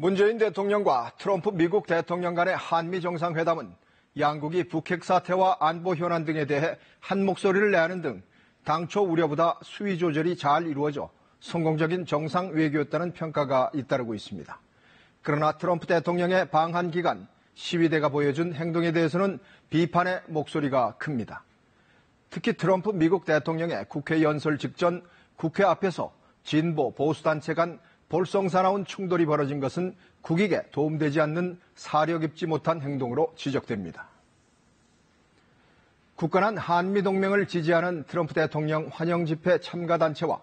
문재인 대통령과 트럼프 미국 대통령 간의 한미 정상회담은 양국이 북핵 사태와 안보 현안 등에 대해 한 목소리를 내는 등 당초 우려보다 수위 조절이 잘 이루어져 성공적인 정상 외교였다는 평가가 잇따르고 있습니다. 그러나 트럼프 대통령의 방한 기간 시위대가 보여준 행동에 대해서는 비판의 목소리가 큽니다. 특히 트럼프 미국 대통령의 국회 연설 직전 국회 앞에서 진보 보수단체 간 볼썽사나운 충돌이 벌어진 것은 국익에 도움되지 않는 사려 깊지 못한 행동으로 지적됩니다. 굳건한 한미동맹을 지지하는 트럼프 대통령 환영 집회 참가단체와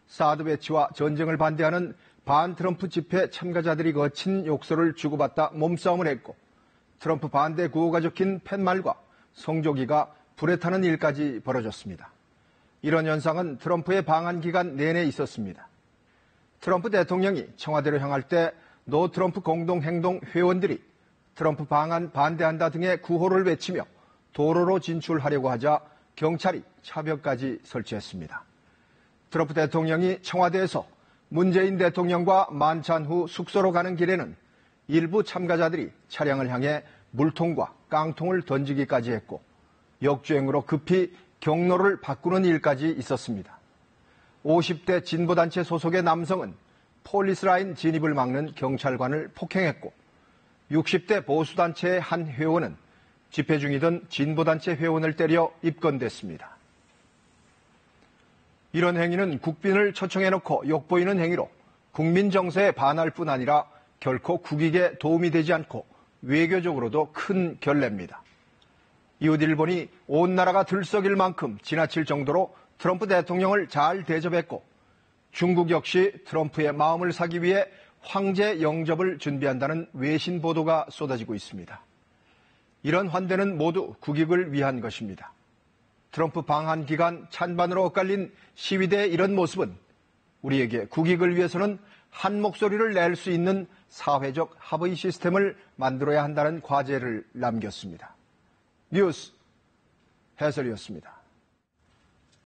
사드 배치와 전쟁을 반대하는 반트럼프 집회 참가자들이 거친 욕설을 주고받다 몸싸움을 했고 트럼프 반대 구호가 적힌 팻말과 성조기가 불에 타는 일까지 벌어졌습니다. 이런 현상은 트럼프의 방한 기간 내내 있었습니다. 트럼프 대통령이 청와대로 향할 때 노 트럼프 공동행동 회원들이 트럼프 방한 반대한다 등의 구호를 외치며 도로로 진출하려고 하자 경찰이 차벽까지 설치했습니다. 트럼프 대통령이 청와대에서 문재인 대통령과 만찬 후 숙소로 가는 길에는 일부 참가자들이 차량을 향해 물통과 깡통을 던지기까지 했고 역주행으로 급히 경로를 바꾸는 일까지 있었습니다. 50대 진보단체 소속의 남성은 폴리스라인 진입을 막는 경찰관을 폭행했고 60대 보수단체의 한 회원은 집회 중이던 진보단체 회원을 때려 입건됐습니다. 이런 행위는 국빈을 초청해놓고 욕보이는 행위로 국민 정서에 반할 뿐 아니라 결코 국익에 도움이 되지 않고 외교적으로도 큰 결례입니다. 이웃 일본이 온 나라가 들썩일 만큼 지나칠 정도로 트럼프 대통령을 잘 대접했고 중국 역시 트럼프의 마음을 사기 위해 황제 영접을 준비한다는 외신 보도가 쏟아지고 있습니다. 이런 환대는 모두 국익을 위한 것입니다. 트럼프 방한 기간 찬반으로 엇갈린 시위대의 이런 모습은 우리에게 국익을 위해서는 한 목소리를 낼 수 있는 사회적 합의 시스템을 만들어야 한다는 과제를 남겼습니다. 뉴스 해설이었습니다.